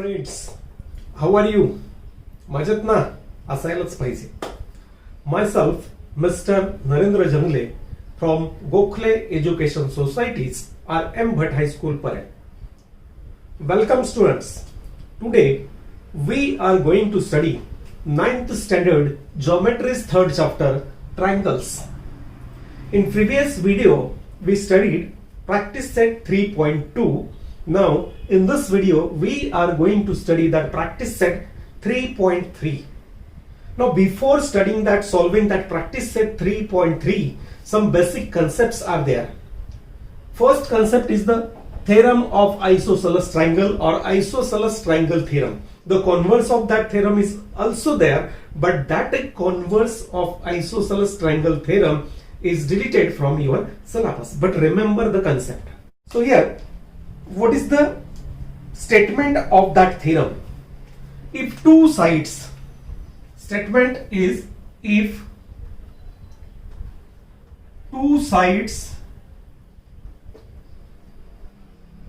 Friends, how are you? मजेत ना? असायलाच पाहिजे. Myself, Mr. Narendra Jangle from Gokhale Education Societies, R.M. Bhatt High School, Pare. Welcome students. Today we are going to study 9th standard Geometry's third chapter, Triangles. In previous video we studied practice set 3.2. Now in this video we are going to study that practice set 3.3. Now before studying that, solving that practice set 3.3, some basic concepts are there. First concept is the theorem of isosceles triangle or isosceles triangle theorem. The converse of that theorem is also there, but that converse of isosceles triangle theorem is deleted from your syllabus. But remember the concept. So here, what is the statement of that theorem? If two sides, statement is if two sides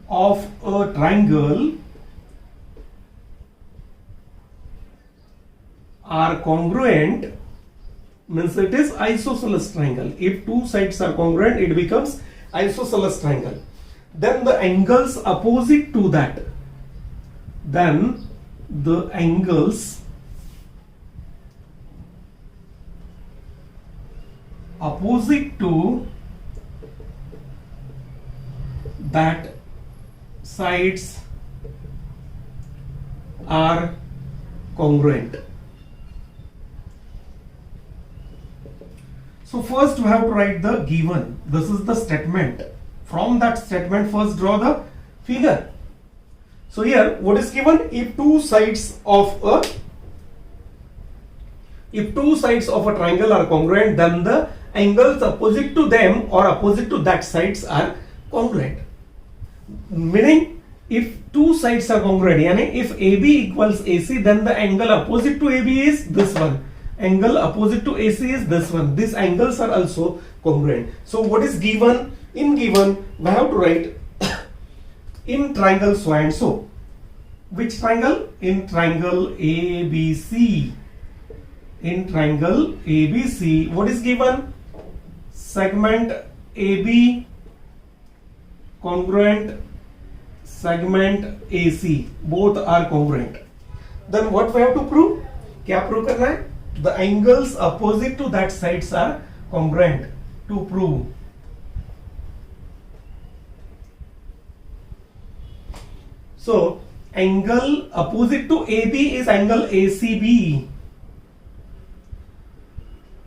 of a triangle are congruent, means it is isosceles triangle. If two sides are congruent, it becomes isosceles triangle. Then the angles opposite to that, then the angles opposite to that sides are congruent. So first we have to write the given. This is the statement. From that statement, first draw the figure. So here what is given? If two sides of a triangle are congruent, then the angles opposite to them or opposite to that sides are congruent. Meaning if two sides are congruent, yani if AB equals AC, then the angle opposite to AB is this one. Angle opposite to AC is this one. These angles are also congruent. So what is given? In given, we have to write in triangle so and so. Which triangle? In triangle ABC. In triangle ABC, what is given? Segment AB congruent segment AC, both are congruent. Then what we have to prove? क्या prove करना है? The angles opposite to that sides are congruent. To prove, so angle opposite to AB is angle ACB.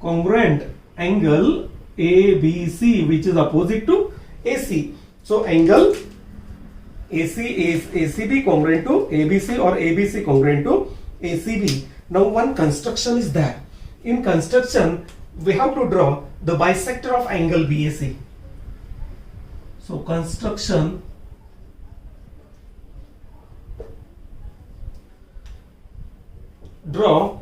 Congruent angle ABC, which is opposite to AC. So angle AC is ACB congruent to ABC or ABC congruent to ACB. Now one construction is there. In construction, we have to draw the bisector of angle BAC. So construction, draw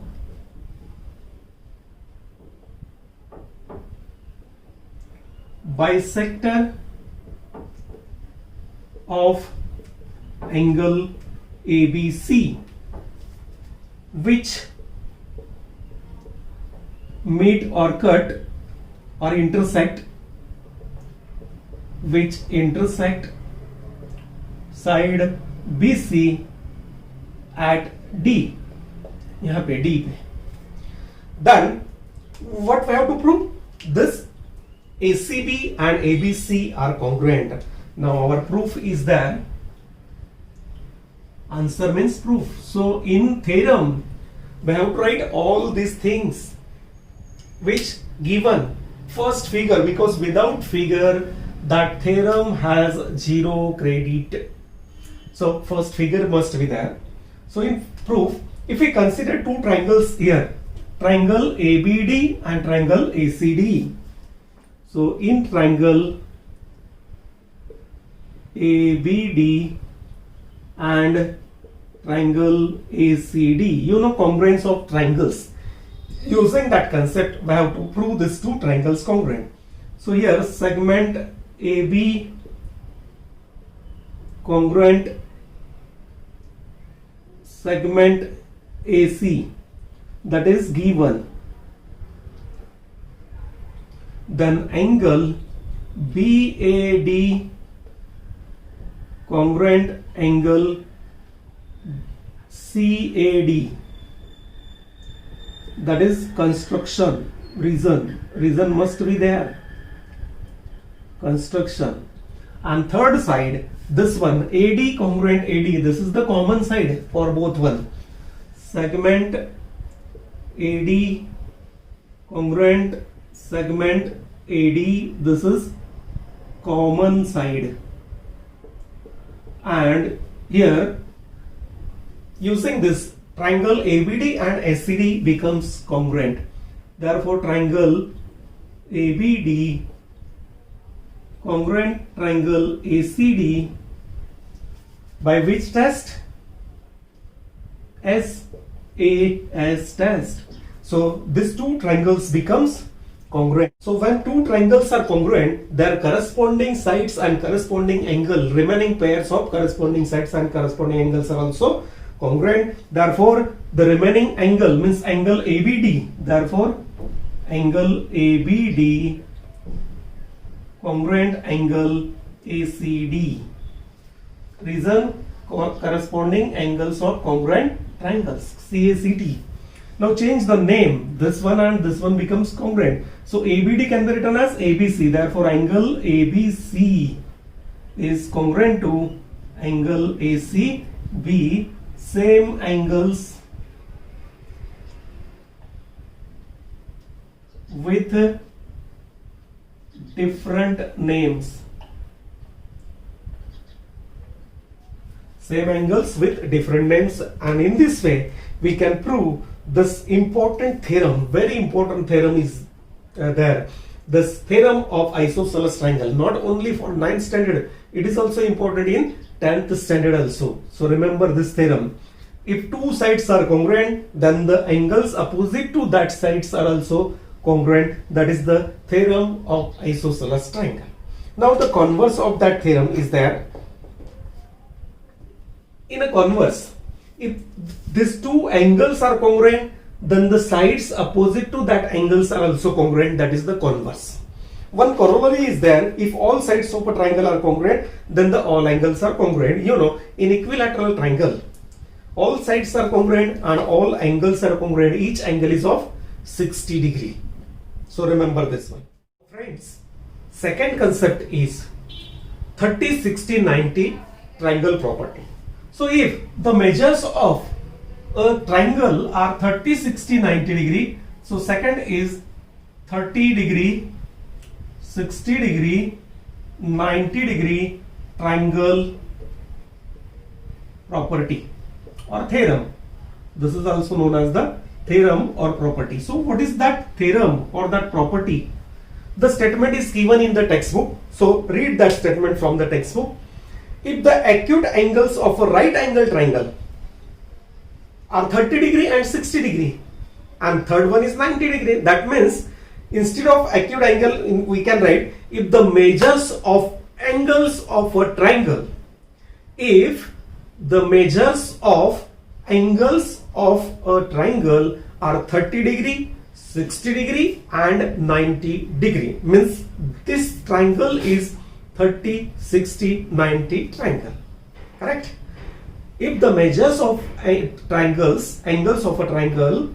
bisector of angle ABC which meet or cut or intersect, which intersect side BC at D. यहाँ पे D पे. Then what we have to prove? This ACB and ABC are congruent. Now our proof is there. Answer means proof. So in theorem we have to write all these things which given first figure, because without figure that theorem has 0 credit. So first figure must be there. So in proof, if we consider two triangles here, triangle ABD and triangle ACD. So in triangle ABD and triangle ACD, you know congruence of triangles. Using that concept, we have to prove these two triangles congruent. So here segment AB congruent segment AC, that is given, then angle BAD congruent angle CAD, that is construction. Reason must be there, construction. And third side, this one AD congruent AD, this is the common side for both one. Segment AD congruent segment AD, this is common side. And here using this, triangle ABD and SCD becomes congruent. Therefore triangle ABD congruent triangle ACD, by which test? SAS test. So these two triangles becomes congruent. So when two triangles are congruent, their corresponding sides and corresponding angle, remaining pairs of corresponding sides and corresponding angles are also congruent. Therefore the remaining angle means angle ABD, therefore angle ABD congruent angle ACD. Reason, corresponding angles of congruent triangles, CACT. Now change the name, this one and this one becomes congruent. So ABD can be written as ABC, therefore angle ABC is congruent to angle ACB. Same angles with different names. Same angles with different names, and in this way we can prove this important theorem. Very important theorem is there. This theorem of isosceles triangle, not only for 9th standard, it is also important in 10th standard also. So remember this theorem. If two sides are congruent, then the angles opposite to that sides are also congruent. That is the theorem of isosceles triangle. Now the converse of that theorem is there. In a converse, if these two angles are congruent, then the sides opposite to that angles are also congruent. That is the converse. One corollary is there. If all sides of a triangle are congruent, then the all angles are congruent. You know, in equilateral triangle, all sides are congruent and all angles are congruent. Each angle is of 60 degree. So remember this one. Friends, second concept is 30, 60, 90 triangle property. So if the measures of a triangle are 30, 60, 90 degree, so second is 30 degree, 60 degree, 90 degree triangle property or theorem. This is also known as the theorem or property. So what is that theorem or that property? The statement is given in the textbook. So read that statement from the textbook. If the acute angles of a right angle triangle are 30 degree and 60 degree and third one is 90 degree, that means instead of acute angle we can write if the measures of angles of a triangle, if the measures of angles of a triangle are 30 degree, 60 degree and 90 degree, means this triangle is 30, 60, 90 triangle. Correct? If the measures of angles of a triangle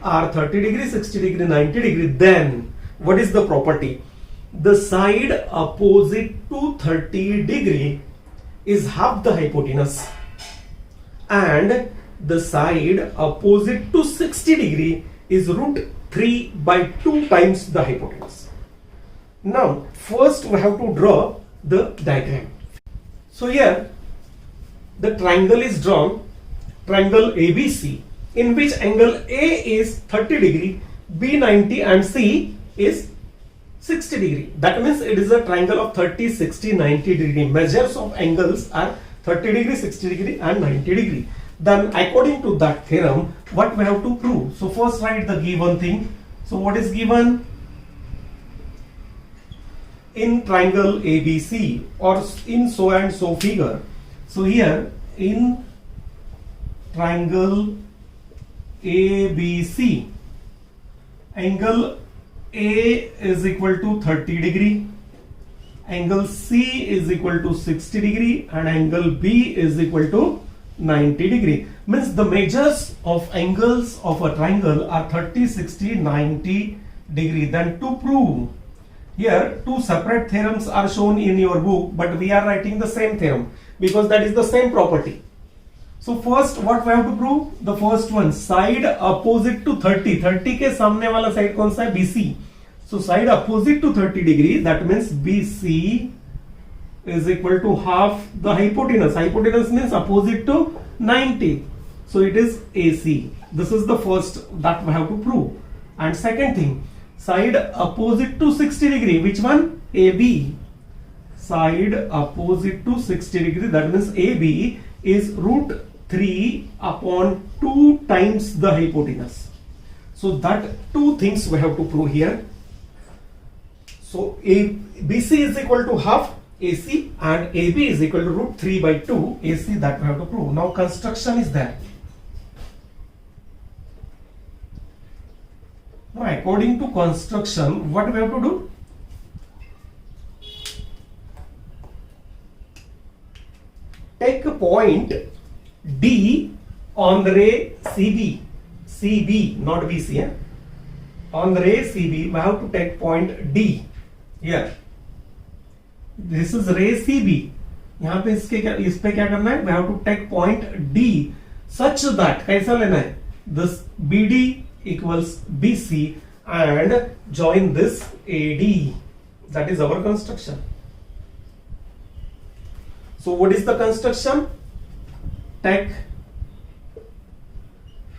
are 30 degree, 60 degree, 90 degree, then what is the property? The side opposite to 30 degree is half the hypotenuse and the side opposite to 60 degree is root 3 by 2 times the hypotenuse. Now first we have to draw the diagram. So here the triangle is drawn, triangle ABC, in which angle A is 30 degree, B 90 and C is 60 degree. That means it is a triangle of 30, 60, 90 degree. Measures of angles are 30 degree, 60 degree and 90 degree. Then according to that theorem, what we have to prove? So first write the given thing. So what is given? In triangle ABC or in so and so figure. So here in triangle ABC. Angle A is equal to 30 degree, angle C is equal to 60 degree, and angle B is equal to 90 degree. Means the measures of angles of a triangle are 30, 60, 90 degree. Then to prove, here two separate theorems are shown in your book, but we are writing the same theorem because that is the same property. So first what we have to prove? The first one, side opposite to 30. 30 के सामने वाला side कौन सा है? BC. So side opposite to 30 degree, that means BC is equal to half the hypotenuse. Hypotenuse means opposite to 90. So it is AC. This is the first that we have to prove. And second thing, side opposite to 60 degree. Which one? AB. Side opposite to 60 degree. That means AB is root 3 upon 2 times the hypotenuse. So that two things we have to prove here. So BC is equal to half AC and AB is equal to root 3 by 2 AC, that we have to prove. Now construction is there. Now according to construction, what we have to do? Take a point D on the ray CB, not BC. On the ray CB, we have to take point D here. This is ray CB. यहाँ पे इस पे क्या करना है? We have to take point D such that, कैसा लेना है? This BD equals BC and join this AD. That is our construction. So what is the construction? Take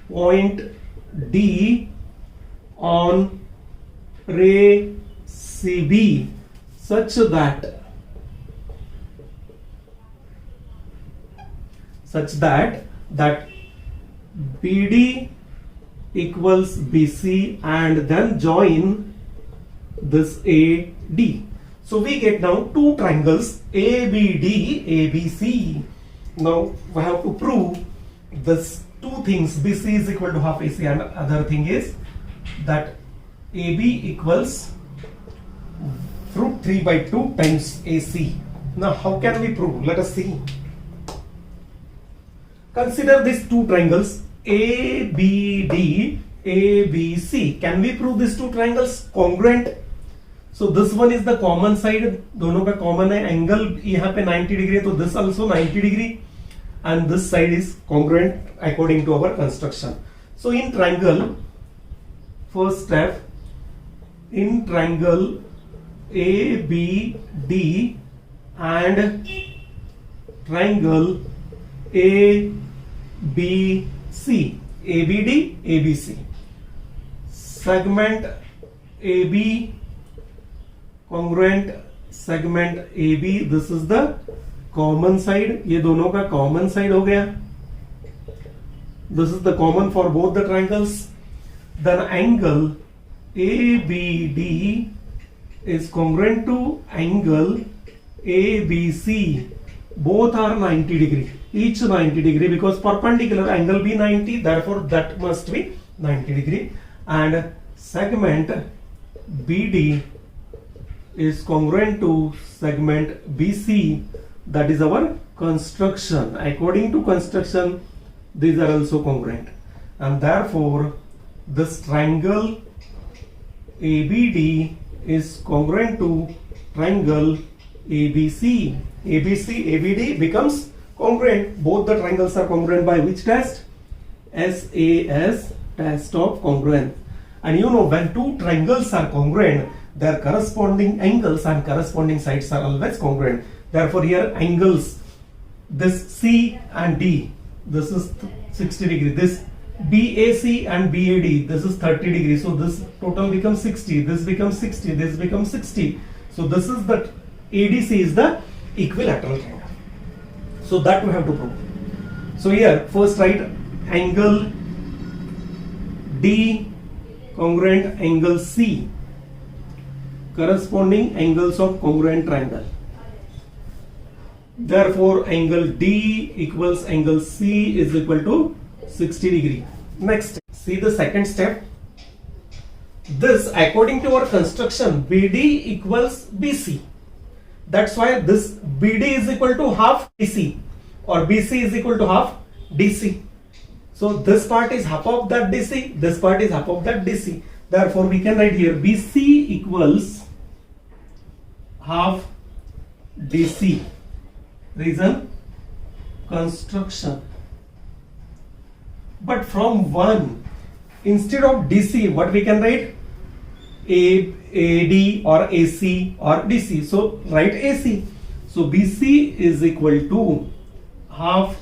point D on ray CB such that BD equals BC and then join this AD. So we get now two triangles ABD, ABC. Now we have to prove this two things. BC is equal to half AC and other thing is that AB equals root 3 by 2 times AC. Now how can we prove? Let us see. Consider these two triangles ABD, ABC. Can we prove these two triangles congruent? So this one is the common side, दोनों का common है, angle यहाँ पे 90 degree है, तो this also 90 degree, and this side is congruent according to our construction. So in triangle, first step, in triangle ABD and triangle ABC, ABD, ABC, segment AB congruent segment AB, this is the common side, ये दोनों का common side हो गया. This is the common for both the triangles. Then angle ABD is congruent to angle ABC. Both are 90 degree, each 90 degree, because perpendicular angle be 90, therefore that must be 90 degree. And segment BD is congruent to segment BC. That is our construction. According to construction, these are also congruent, and therefore this triangle ABD is congruent to triangle ABC. ABD becomes congruent. Both the triangles are congruent by which test? SAS, test of congruence. And you know, when two triangles are congruent, their corresponding angles and corresponding sides are always congruent. Therefore here angles, this C and D, this is 60 degree, this BAC and BAD, this is 30 degree, so this total becomes 60, this becomes 60, this becomes 60. So this is the ADC is the equilateral triangle. So that we have to prove. So here first write angle D congruent angle C, corresponding angles of congruent triangle. Therefore angle D equals angle C is equal to 60 degree. Next, see the second step. This, according to our construction, BD equals BC. That's why this BD is equal to half DC, or BC is equal to half DC. So this part is half of that DC, this part is half of that DC. Therefore, we can write here BC equals half DC. Reason, construction. But from 1, instead of DC, what we can write? AD or AC or DC. So write AC. So BC is equal to half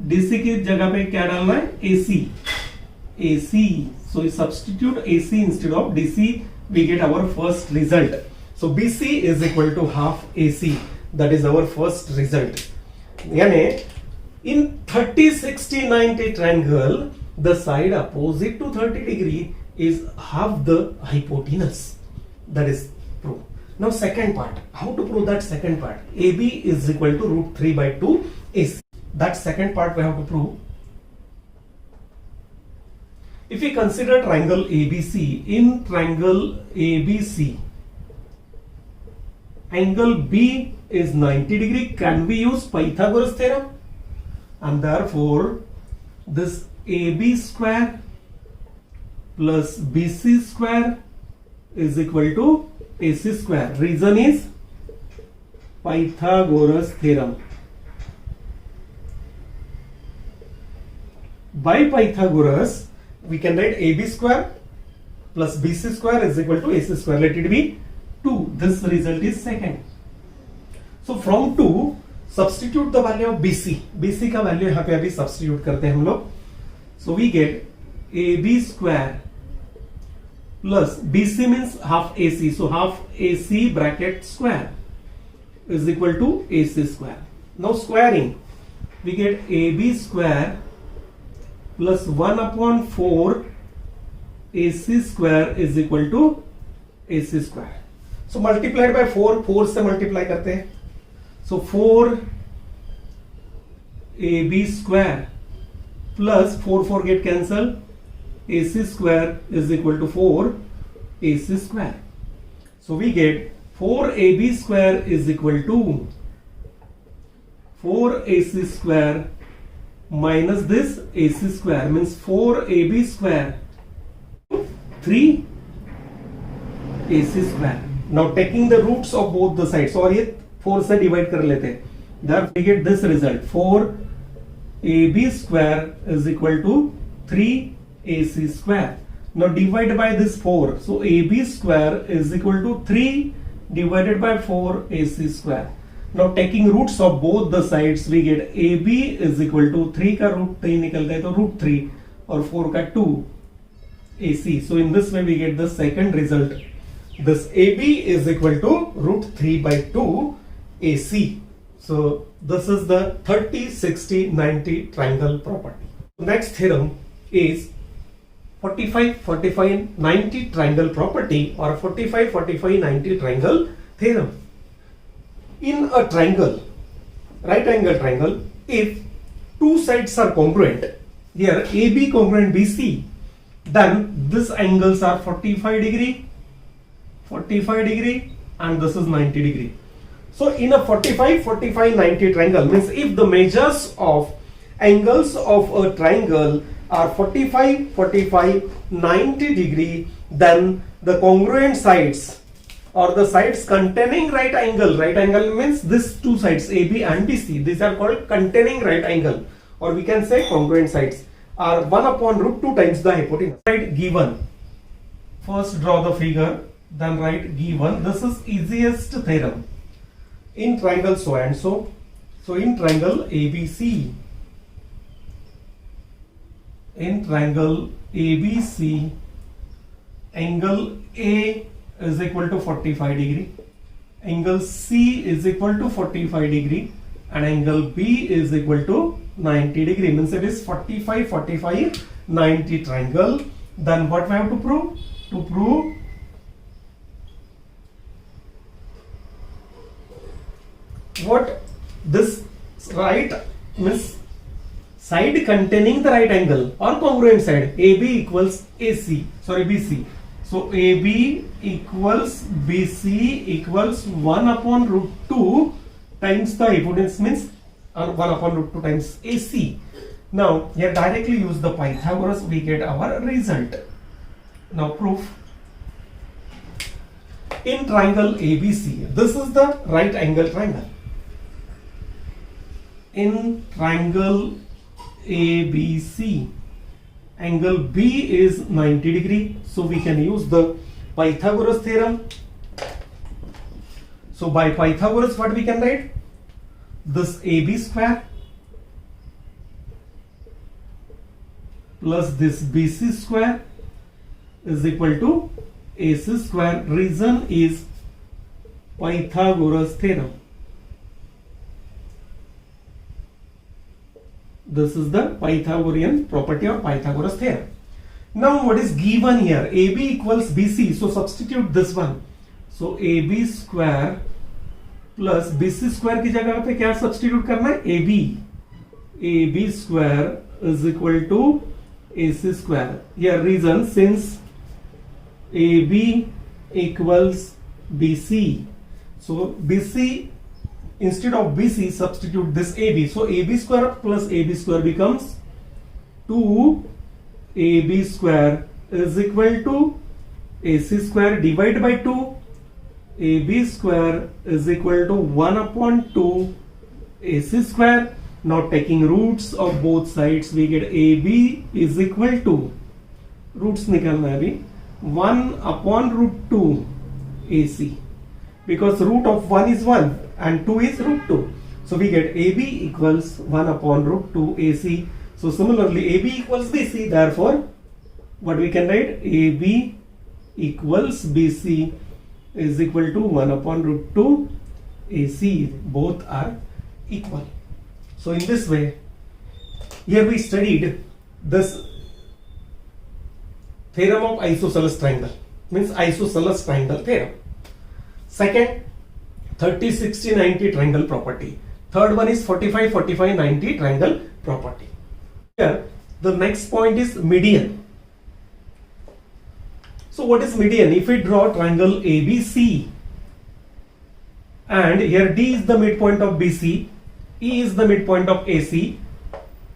DC की जगह पे क्या डालना है? AC. AC. So we substitute AC instead of DC. We get our first result. So BC is equal to half AC. That is our first result. यानी in 30, 60, 90 triangle, the side opposite to 30 degree is half the hypotenuse. That is proved. Now second part. How to prove that second part? AB is equal to root 3 by 2 AC. That second part we have to prove. If we consider triangle ABC, in triangle ABC, angle B is 90 degree. Can we use Pythagoras theorem? And therefore, this AB square plus BC square is equal to AC square. Reason is Pythagoras theorem. By Pythagoras, we can write AB square plus BC square is equal to AC square. Let it be 2. This result is second. So from 2, substitute the value of BC. BC का value यहाँ पे अभी substitute करते हैं हम लोग. So we get AB square plus BC means half AC. So half AC bracket square is equal to AC square. Now squaring, we get AB square plus 1 upon 4 AC square is equal to AC square. So multiplied by 4, 4 से multiply करते हैं. So 4 AB square plus 4 get cancel. AC square is equal to 4 AC square. So we get 4 AB square is equal to 4 AC square minus this AC square, means 4 AB square 3 AC square. Now taking the roots of both the sides, और ये 4 से divide कर लेते हैं. Therefore we get this result, 4 AB square is equal to 3 AC square. Now divide by this 4. So AB square is equal to 3 divided by 4 AC square. Now taking roots of both the sides, we get AB is equal to 3 का root 3 निकलता है तो root 3 और 4 का 2 AC. So in this way we get the second result. This AB is equal to root 3 by 2 AC. So this is the 30, 60, 90 triangle property. Next theorem is 45, 45, 90 triangle property, or 45, 45, 90 triangle theorem. In a triangle, right angle triangle, if two sides are congruent, here AB congruent BC, then these angles are 45 degree, 45 degree, and this is 90 degree. So in a 45, 45, 90 triangle, means if the measures of angles of a triangle are 45, 45, 90 degree, then the congruent sides, or the sides containing right angle means these two sides AB and BC, these are called containing right angle, or we can say congruent sides, are 1 upon root 2 times the hypotenuse. Write given. First draw the figure, then write given. This is easiest theorem. In triangle so and so. So in triangle ABC, angle A is equal to 45 degree, angle C is equal to 45 degree, and angle B is equal to 90 degree, means it is 45, 45, 90 triangle. Then what we have to prove? To prove what this right means side containing the right angle or congruent side AB equals AC, sorry BC. So AB equals BC equals 1 upon root 2 times the hypotenuse, means 1 upon root 2 times AC. Now here directly use the Pythagoras, we get our result. Now proof. In triangle ABC, this is the right angle triangle. In triangle ABC, angle B is 90 degree, so we can use the Pythagoras theorem. So by Pythagoras, what we can write? This AB square plus this BC square is equal to AC square. Reason is Pythagoras theorem. This is the Pythagorean property or Pythagoras theorem. Now what is given here? AB equals BC. So substitute this one. So AB square plus BC square की जगह पे क्या substitute करना है? AB. AB square is equal to AC square. Here reason, since AB equals BC. So BC, instead of BC, substitute this AB. So AB square plus AB square becomes 2AB square is equal to AC square. Divide by 2. AB square is equal to 1 upon 2 AC square. Now taking roots of both sides, we get AB is equal to, roots निकालना है अभी, 1 upon root 2 AC, because root of 1 is 1 and 2 is root 2. So we get AB equals 1 upon root 2 AC. So similarly AB equals BC, therefore what we can write? AB equals BC is equal to 1 upon root 2 AC. Both are equal. So in this way, here we studied this theorem of isosceles triangle, means isosceles triangle theorem. Second, 30, 60, 90 triangle property. Third one is 45, 45, 90 triangle property. Here, the next point is median. So what is median? If we draw triangle ABC, and here D is the midpoint of BC, E is the midpoint of AC,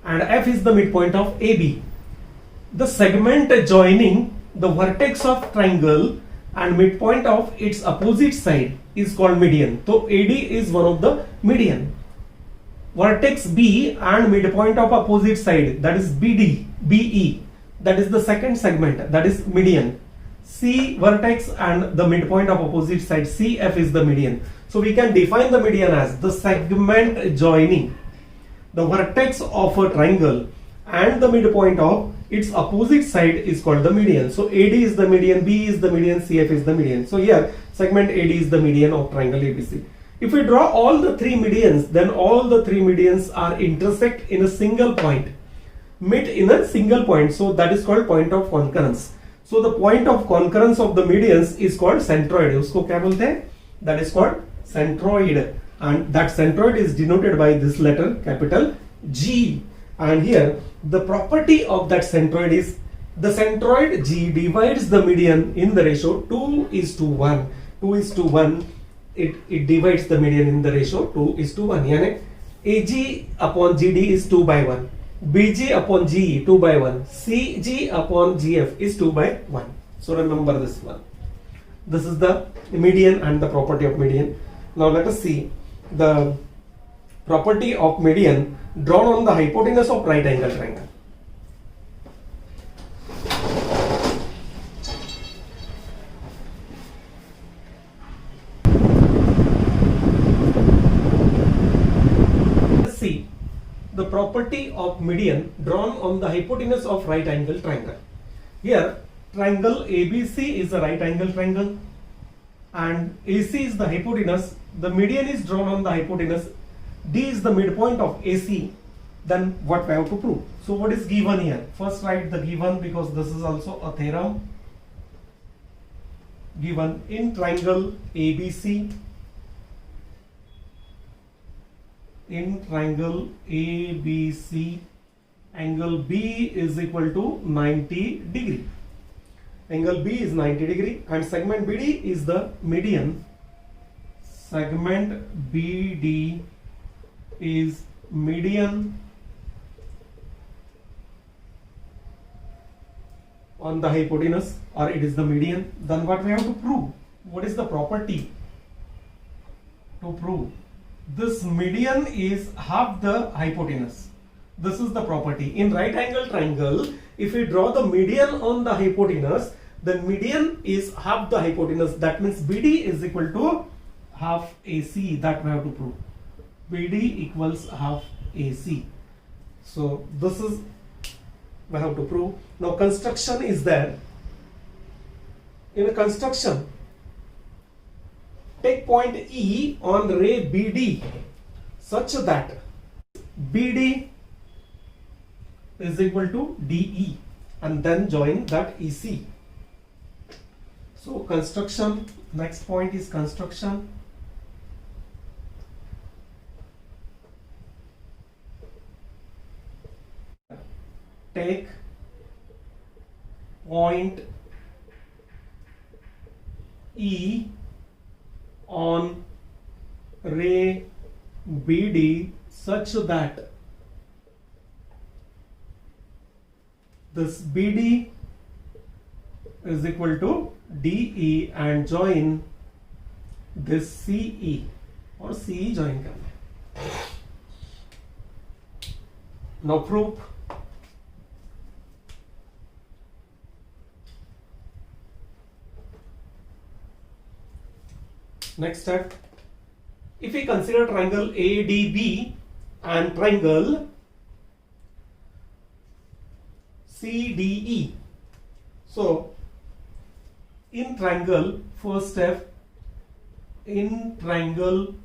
and F is the midpoint of AB. The segment joining the vertex of triangle and midpoint of its opposite side is called median. So AD is one of the median. Vertex B and midpoint of opposite side, that is BD, BE, that is the second segment, that is median. C vertex and the midpoint of opposite side CF is the median. So we can define the median as the segment joining the vertex of a triangle and the midpoint of its opposite side is called the median. So AD is the median, B is the median, CF is the median. So here segment AD is the median of triangle ABC. If we draw all the three medians, then all the three medians are intersect in a single point, meet in a single point. So that is called point of concurrence. So the point of concurrence of the medians is called centroid. उसको क्या बोलते हैं? That is called centroid, and that centroid is denoted by this letter capital G. And here the property of that centroid is the centroid G divides the median in the ratio 2:1. 2:1. It divides the median in the ratio 2:1. यानी AG upon GD is 2/1. BG upon GE 2/1. CG upon GF is 2/1. So remember this one. This is the median and the property of median. Now let us see the property of median drawn on the hypotenuse of right angle triangle. Let's see the property of median drawn on the hypotenuse of right angle triangle. Here triangle ABC is a right angle triangle and AC is the hypotenuse. The median is drawn on the hypotenuse. D is the midpoint of AC. Then what we have to prove? So what is given here? First write the given, because this is also a theorem. Given in triangle ABC, in triangle ABC, angle B is equal to 90 degree. Angle B is 90 degree and segment BD is the median. Segment BD is median on the hypotenuse, or it is the median. Then what we have to prove? What is the property to prove? This median is half the hypotenuse. This is the property. In right angle triangle, if we draw the median on the hypotenuse, then median is half the hypotenuse. That means BD is equal to half AC. That we have to prove. BD equals half AC. So this is we have to prove. Now construction is there. In a construction, take point E on ray BD such that BD is equal to DE and then join that EC. So construction, next point is construction. Take point E on ray BD such that this BD is equal to DE and join this CE or CE join करना है. Now proof. Next step, if we consider triangle ADB and triangle CDE. So in triangle, first step, in triangle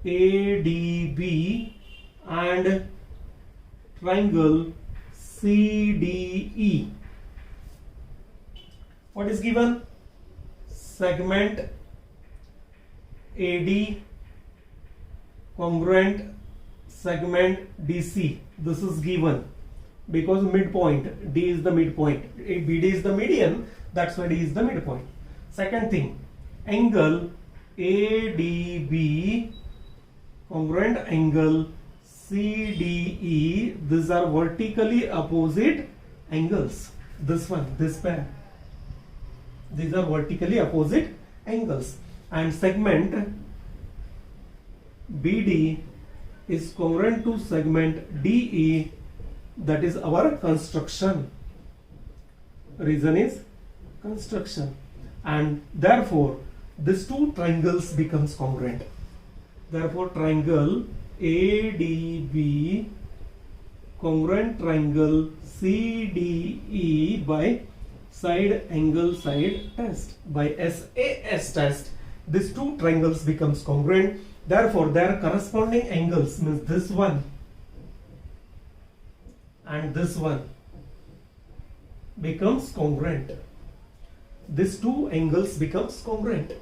ADB and triangle CDE, what is given? Segment AD congruent segment DC. This is given because midpoint, D is the midpoint, BD is the median, that's why D is the midpoint. Second thing, angle ADB congruent angle CDE, these are vertically opposite angles. This one, this pair, these are vertically opposite angles. And segment BD is congruent to segment DE, that is our construction. Reason is construction, and therefore these two triangles becomes congruent. Therefore triangle ADB congruent triangle CDE by side angle side test, by SAS test, these two triangles becomes congruent. Therefore their corresponding angles, means this one and this one, becomes congruent. These two angles becomes congruent.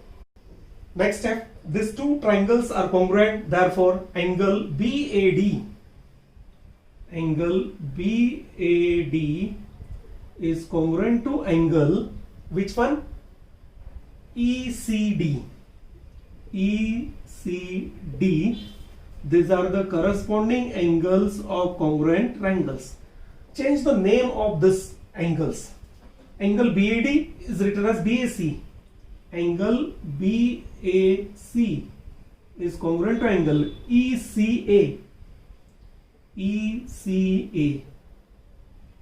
Next step, these two triangles are congruent, therefore angle BAD is congruent to angle, which one? ECD. These are the corresponding angles of congruent triangles. Change the name of this angles. Angle BAD is written as BAC. Angle BAC is congruent to angle ECA.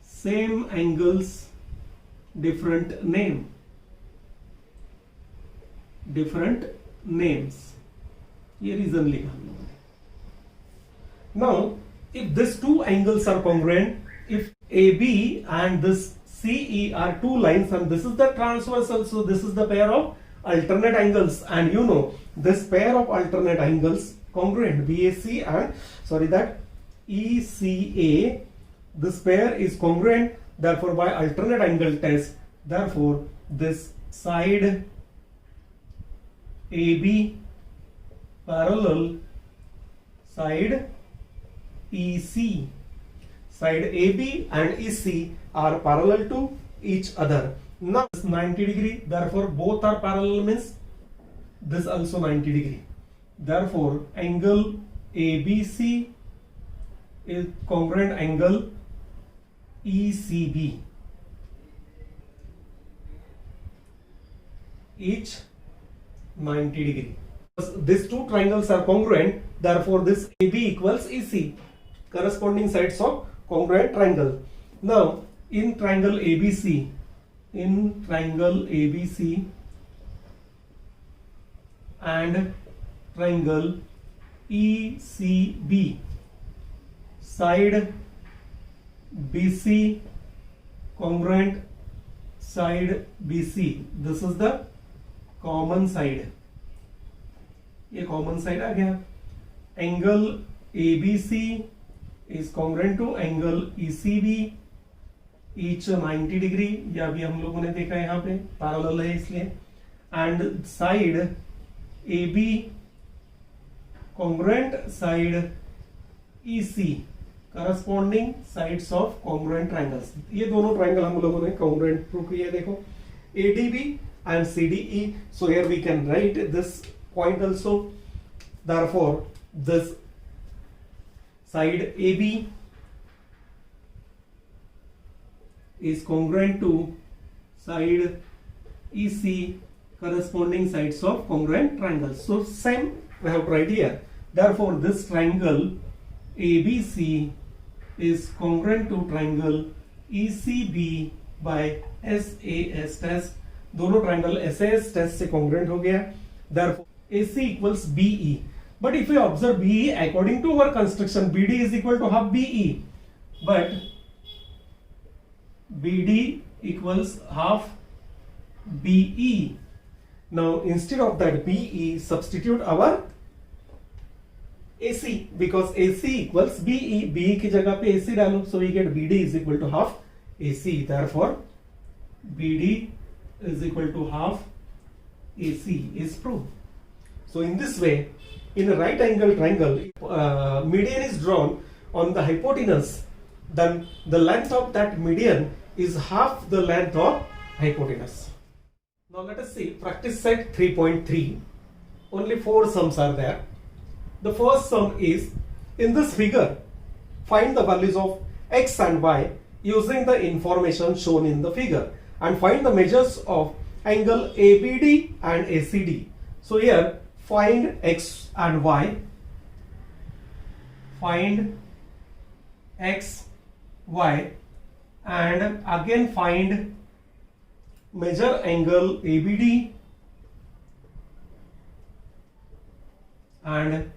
Same angles, different name. Different names. Here is only. Now, if these two angles are congruent, if AB and this CE are two lines and this is the transversal, so this is the pair of alternate angles, and you know this pair of alternate angles congruent, BAC and that ECA, this pair is congruent, therefore by alternate angle test, therefore this side AB parallel side EC, side AB and EC are parallel to each other. Now this 90 degree, therefore both are parallel means this also 90 degree. Therefore angle ABC is congruent angle ECB, each 90 degree. These two triangles are congruent, therefore this AB equals EC, corresponding sides of congruent triangle. Now in triangle ABC and triangle ECB, side BC congruent side BC, this is the common side, ये common side आ गया. Angle ABC is congruent to angle ECB, each 90 degree, या अभी हम लोगों ने देखा यहाँ पे parallel है इसलिए, and side AB congruent side EC, corresponding sides of congruent triangles. ये दोनों triangle हम लोगों ने congruent prove किए. देखो ADB and CDE. So here we can write this point also. Therefore this side AB is congruent to side EC, corresponding sides of congruent triangles. So same we have to write here. Therefore this triangle ABC is congruent to triangle ECB by SAS test. दोनों triangle SAS test से congruent हो गया. Therefore AC equals BE. But if we observe BE according to our construction, BD is equal to half BE. But BD equals half BE. Now instead of that BE, substitute our AC, because AC equals BE. BE की जगह पे AC डालो, so we get BD is equal to half AC. Therefore BD is equal to half AC is proved. So in this way, in a right angle triangle, median is drawn on the hypotenuse, then the length of that median is half the length of hypotenuse. Now let us see practice set 3.3. Only 4 sums are there. The first sum is, in this figure, find the values of x and y using the information shown in the figure, and find the measures of angle ABD and ACD. So here find x and y, find x, y, and again find measure angle ABD and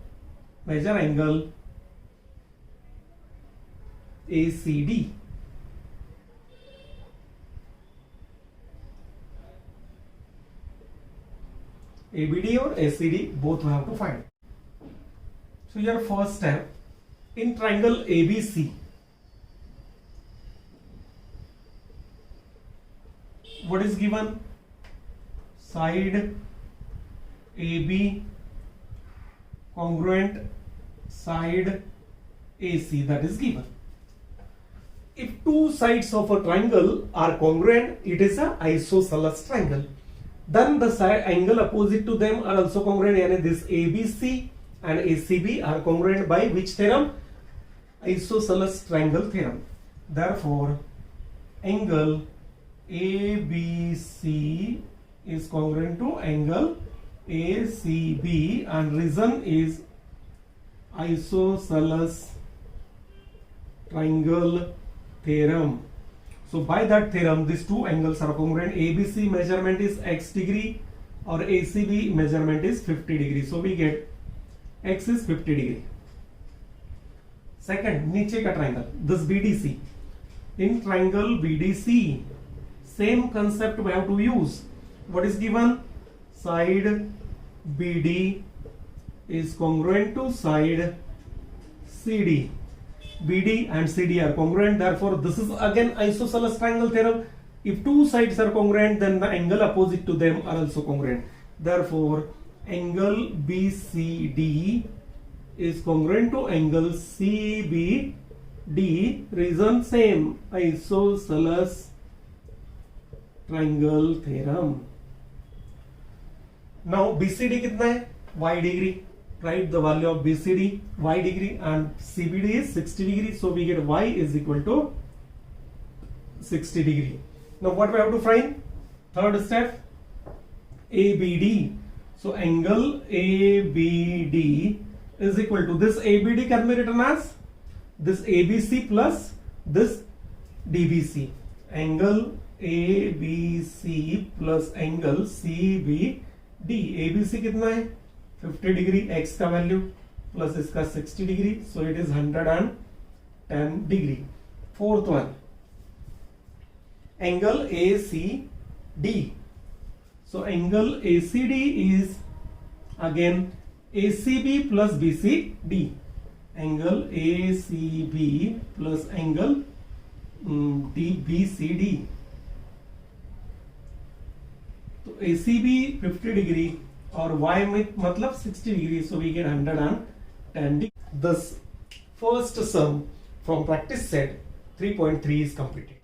measure angle ACD. ABD or ACD both we have to find. So your first step, in triangle ABC, what is given? Side AB congruent side AC, that is given. If two sides of a triangle are congruent, it is an isosceles triangle. Then the side angle opposite to them are also congruent. Yani this ABC and ACB are congruent by which theorem? Isosceles triangle theorem. Therefore angle ABC is congruent to angle ACB, and reason is isosceles triangle theorem. So by that theorem, these two angles are congruent. ABC measurement is x degree or ACB measurement is 50 degree. So we get x is 50 degree. Second, नीचे का triangle, this BDC. In triangle BDC, same concept we have to use. What is given? Side BD is congruent to side CD. BD and CD are congruent, therefore this is again isosceles triangle theorem. If two sides are congruent, then the angle opposite to them are also congruent. Therefore angle BCD is congruent to angle CBD. D reason same, isosceles triangle theorem. Now BCD कितना है? Y degree. Write the value of BCD, Y degree, and CBD is 60 degree. So we get Y is equal to 60 degree. Now what we have to find? Third step, ABD. So angle ABD is equal to this ABD can be written as this ABC plus this DBC. Angle ABC plus angle CBD. ABC कितना है? 50 degree, x का value plus इसका 60 degree, so it is 110 degree. Fourth one, angle ACD. So angle ACD is again ACB plus BCD. Angle ACB plus angle BCD. तो ACB 50 degree और y में मतलब 60 degree, so we get 110 degree. Thus, first sum from practice set 3.3 is completed.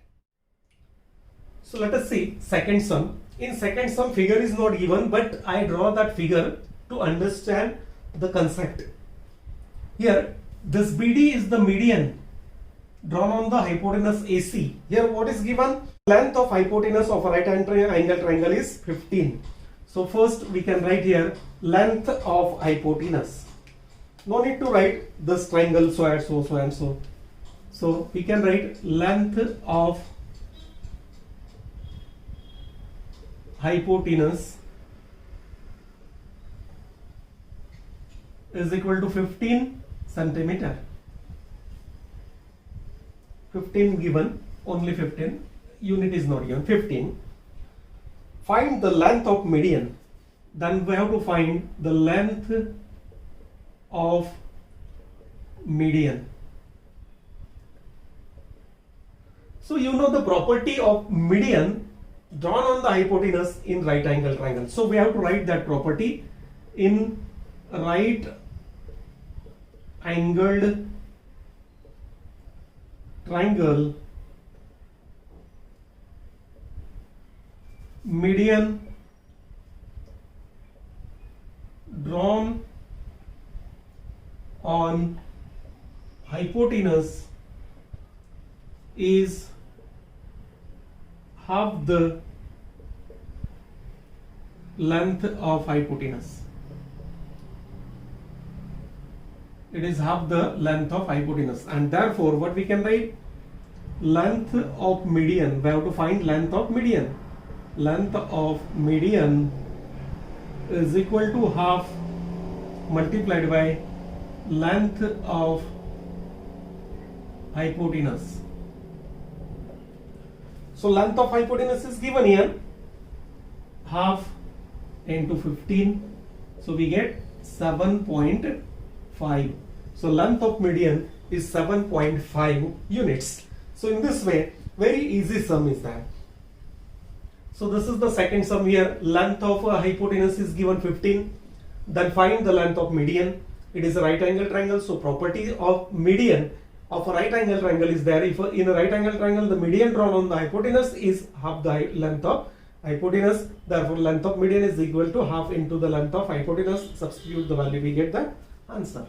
So let us see second sum. In second sum, figure is not given, but I draw that figure to understand the concept. Here, this BD is the median drawn on the hypotenuse AC. Here, what is given? Length of hypotenuse of a right angle triangle is 15. So first we can write here length of hypotenuse. No need to write this triangle so and so and so. So we can write length of hypotenuse is equal to 15 centimeter. 15 given, only 15. Unit is not given. 15. Find the length of median. Then we have to find the length of median. So you know the property of median drawn on the hypotenuse in right angle triangle. So we have to write that property in right angled triangle. Median drawn on hypotenuse is half the length of hypotenuse. It is half the length of hypotenuse, and therefore what we can write? Length of median. We have to find length of median. Length of median is equal to half multiplied by length of hypotenuse. So length of hypotenuse is given here, half into 15, so we get 7.5. So length of median is 7.5 units. So in this way, very easy sum is that. So this is the second sum here. Length of a hypotenuse is given 15. Then find the length of median. It is a right angle triangle, so property of median of a right angle triangle is there. If in a right angle triangle the median drawn on the hypotenuse is half the length of hypotenuse, therefore length of median is equal to half into the length of hypotenuse. Substitute the value, we get the answer.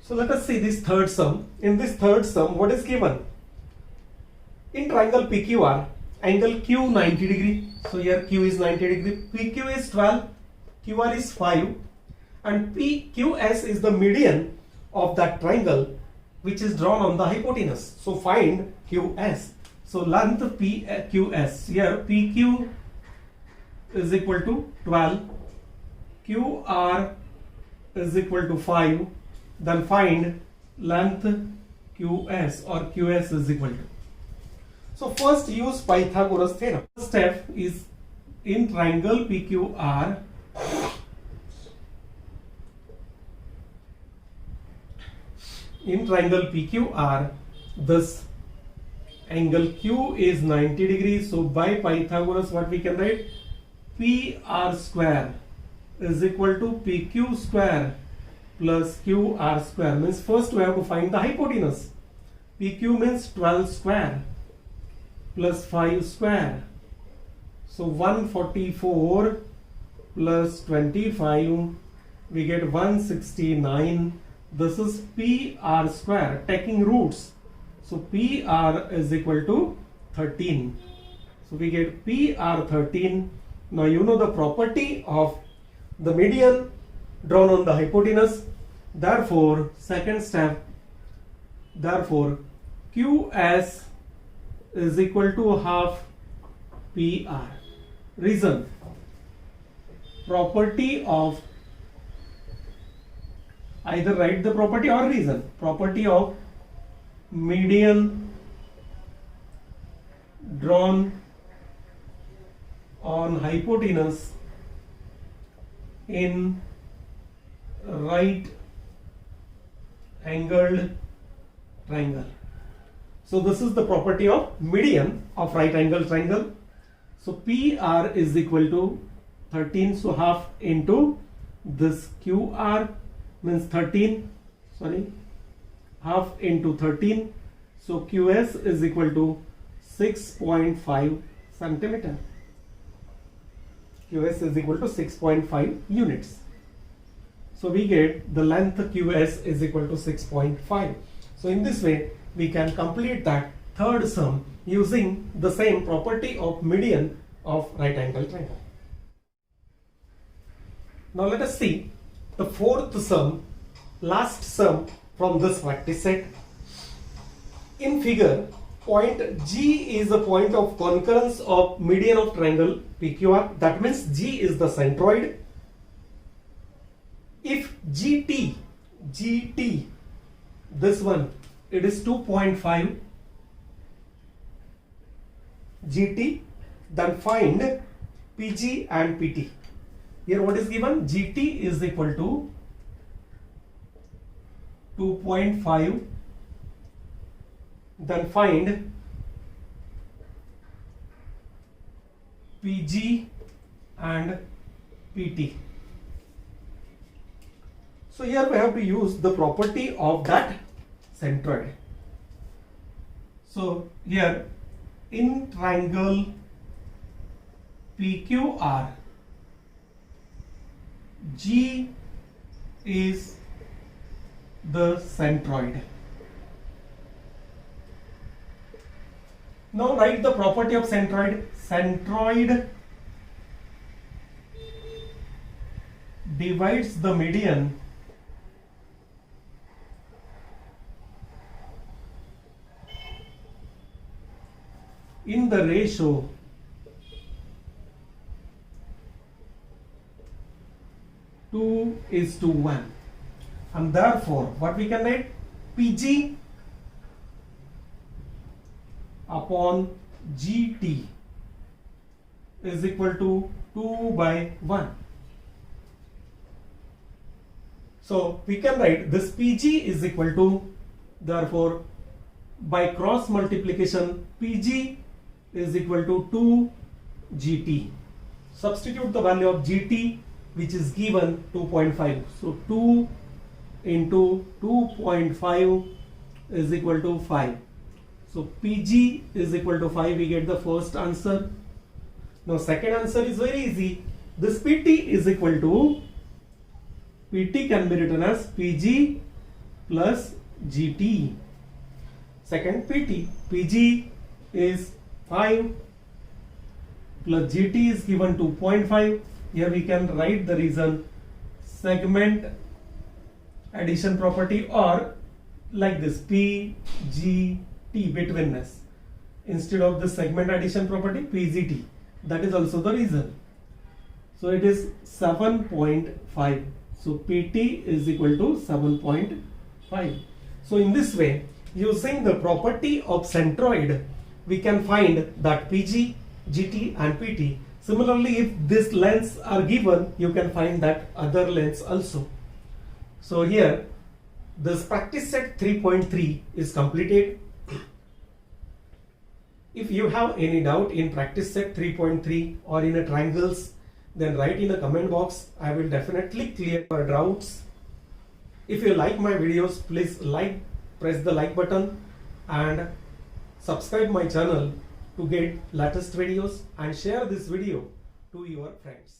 So let us see this third sum. In this third sum, what is given? In triangle PQR, angle Q 90 degree. So here Q is 90 degree, PQ is 12, QR is 5, and PQS is the median of that triangle which is drawn on the hypotenuse. So find QS. So length PQS. Here PQ is equal to 12, QR is equal to 5. Then find length QS, or QS is equal to. So first use Pythagoras theorem. First step is in triangle PQR. In triangle PQR, this angle Q is 90 degrees. So by Pythagoras, what we can write? PR square is equal to PQ square plus QR square means first we have to find the hypotenuse. PQ means 12 square plus 5 square. So 144 plus 25, we get 169. This is PR square taking roots. So PR is equal to 13. So we get PR 13. Now you know the property of the median drawn on the hypotenuse. Therefore, second step, therefore QS is equal to half PR. Reason, property of, either write the property or reason, property of median drawn on hypotenuse in right angled triangle. So this is the property of median of right angled triangle. So PR is equal to 13, so half into this QR means 13, half into 13, so QS is equal to 6.5 centimeter. QS is equal to 6.5 units. So we get the length QS is equal to 6.5. So in this way we can complete that third sum using the same property of median of right angle triangle. Now let us see the fourth sum, last sum from this practice set. In figure, point G is a point of concurrence of median of triangle PQR. That means G is the centroid. If GT, this one, it is 2.5 GT, then find PG and PT. Here what is given? GT is equal to 2.5, then find PG and PT. So here we have to use the property of that centroid. So here in triangle PQR, G is the centroid. Now write the property of centroid. Centroid divides the median in the ratio two is to 1, and therefore what we can write? PG upon GT is equal to 2 by 1. So we can write this PG is equal to, therefore by cross multiplication PG is equal to 2 GT. Substitute the value of GT, which is given 2.5. So 2 into 2.5 is equal to 5. So PG is equal to 5. We get the first answer. Now second answer is very easy. This PT is equal to, PT can be written as PG plus GT. Second PT, PG is 5 plus GT is given 2.5. Here we can write the reason, segment addition property, or like this PGT, betweenness. Instead of the segment addition property, PGT. That is also the reason. So it is 7.5. So PT is equal to 7.5. So in this way, using the property of centroid, we can find that PG, GT and PT. Similarly, if these lengths are given, you can find that other lengths also. So here, this practice set 3.3 is completed. If you have any doubt in practice set 3.3 or in a triangles, then write in the comment box. I will definitely clear your doubts. If you like my videos, please press the like button and subscribe my channel to get latest videos and share this video to your friends.